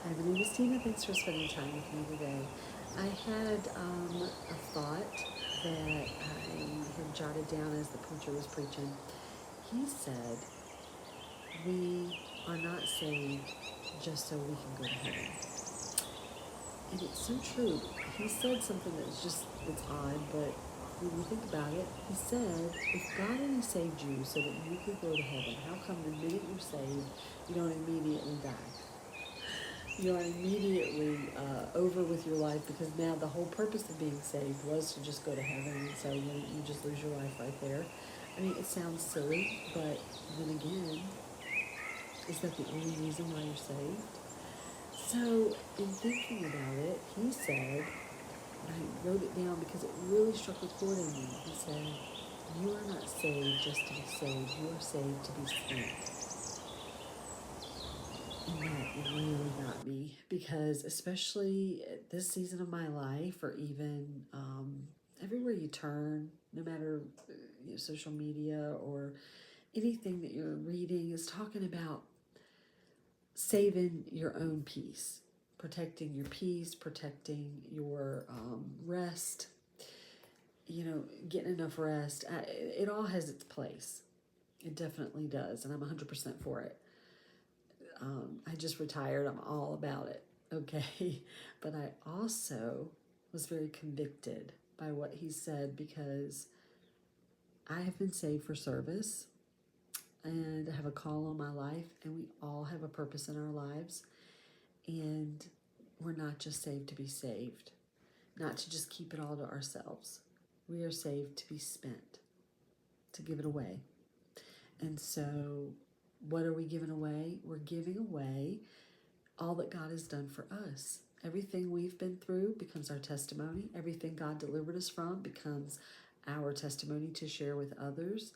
Hi, my name is Tina. Thanks for spending time with me today. I had a thought that I had jotted down as the preacher was preaching. He said, "We are not saved just so we can go to heaven." And it's so true. He said something it's odd, but when you think about it, he said, if God only saved you so that you could go to heaven, how come the minute you're saved, you don't immediately die? You are immediately over with your life because now the whole purpose of being saved was to just go to heaven, and so you just lose your life right there. I mean, it sounds silly, but then again, is that the only reason why you're saved? So, in thinking about it, he said, and I wrote it down because it really struck a chord in me. He said, "You are not saved just to be saved, you are saved to be spent." And that really got me because, especially at this season of my life, or even everywhere you turn, no matter social media or anything that you're reading, is talking about saving your own peace, protecting your peace, protecting your rest, getting enough rest. It all has its place. It definitely does. And I'm 100% for it. I just retired. I'm all about it. Okay. But I also was very convicted by what he said because I have been saved for service and I have a call on my life, and we all have a purpose in our lives. And we're not just saved to be saved, not to just keep it all to ourselves. We are saved to be spent, to give it away. And so, what are we giving away? We're giving away all that God has done for us. Everything we've been through becomes our testimony. Everything God delivered us from becomes our testimony to share with others.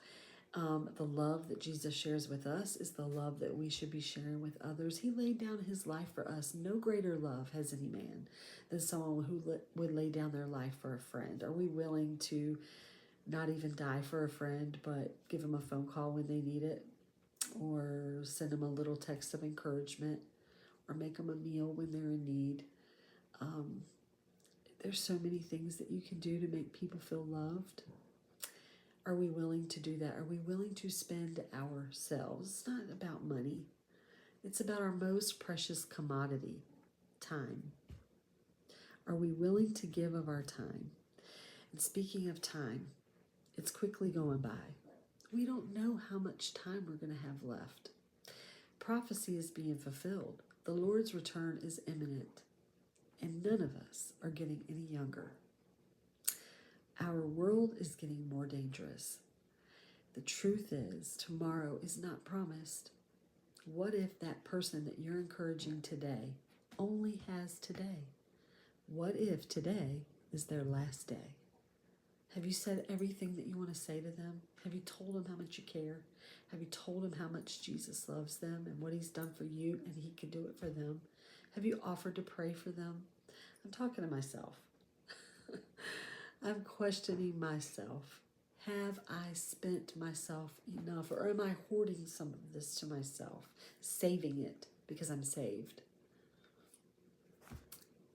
The love that Jesus shares with us is the love that we should be sharing with others. He laid down his life for us. No greater love has any man than someone who would lay down their life for a friend. Are we willing to not even die for a friend, but give them a phone call when they need it, or send them a little text of encouragement, or make them a meal when they're in need? Um, there's so many things that you can do to make people feel loved. Are we willing to do that? Are we willing to spend ourselves? It's not about money. It's about our most precious commodity, time. Are we willing to give of our time? And speaking of time, it's quickly going by. We don't know how much time we're going to have left. Prophecy is being fulfilled. The Lord's return is imminent, and none of us are getting any younger. Our world is getting more dangerous. The truth is, tomorrow is not promised. What if that person that you're encouraging today only has today? What if today is their last day? Have you said everything that you want to say to them? Have you told them how much you care? Have you told them how much Jesus loves them and what he's done for you and he could do it for them? Have you offered to pray for them? I'm talking to myself. I'm questioning myself. Have I spent myself enough, or am I hoarding some of this to myself, saving it because I'm saved?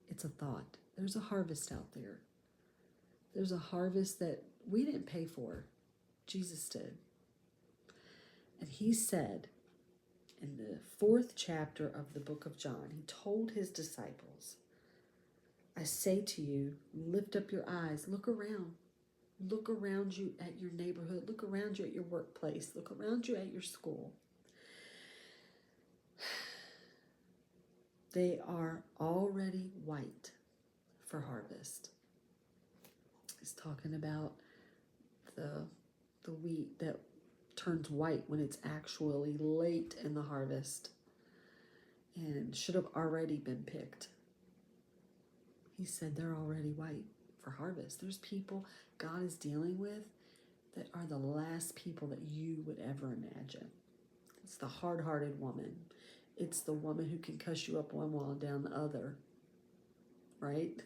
It's a thought. There's a harvest out there. There's a harvest that we didn't pay for. Jesus did. And he said in the 4th chapter of the book of John, he told his disciples, "I say to you, lift up your eyes, look around. Look around you at your neighborhood. Look around you at your workplace. Look around you at your school. They are already white for harvest." He's talking about the wheat that turns white when it's actually late in the harvest and should have already been picked. He said they're already white for harvest. There's people God is dealing with that are the last people that you would ever imagine. It's the hard-hearted woman. It's the woman who can cuss you up one wall and down the other, right?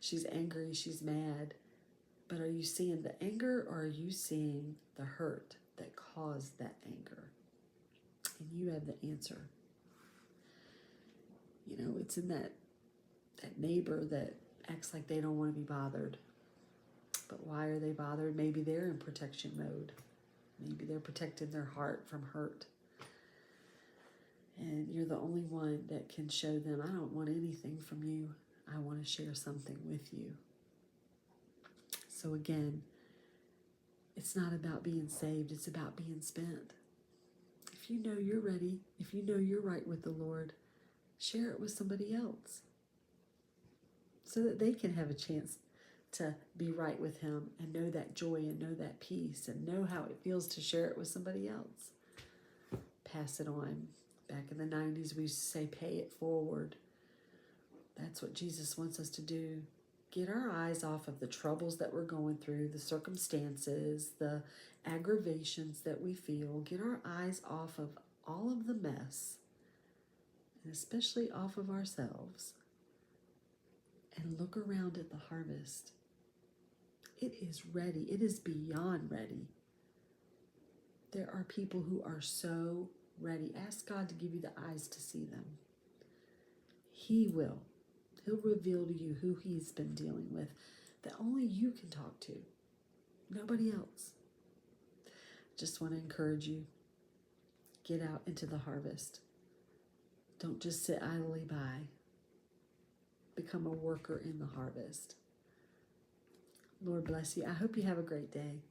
She's angry, she's mad. But are you seeing the anger, or are you seeing the hurt that caused that anger? And you have the answer. It's in that neighbor that acts like they don't want to be bothered. But why are they bothered? Maybe they're in protection mode. Maybe they're protecting their heart from hurt. And you're the only one that can show them, I don't want anything from you. I want to share something with you. So again, it's not about being saved. It's about being spent. If you know you're ready, if you know you're right with the Lord, share it with somebody else so that they can have a chance to be right with Him and know that joy and know that peace and know how it feels to share it with somebody else. Pass it on. Back in the 90s, we used to say, pay it forward. That's what Jesus wants us to do. Get our eyes off of the troubles that we're going through, the circumstances, the aggravations that we feel. Get our eyes off of all of the mess, and especially off of ourselves, and look around at the harvest. It is ready. It is beyond ready. There are people who are so ready. Ask God to give you the eyes to see them. He will. He'll reveal to you who He's been dealing with that only you can talk to. Nobody else. Just want to encourage you. Get out into the harvest. Don't just sit idly by. Become a worker in the harvest. Lord bless you. I hope you have a great day.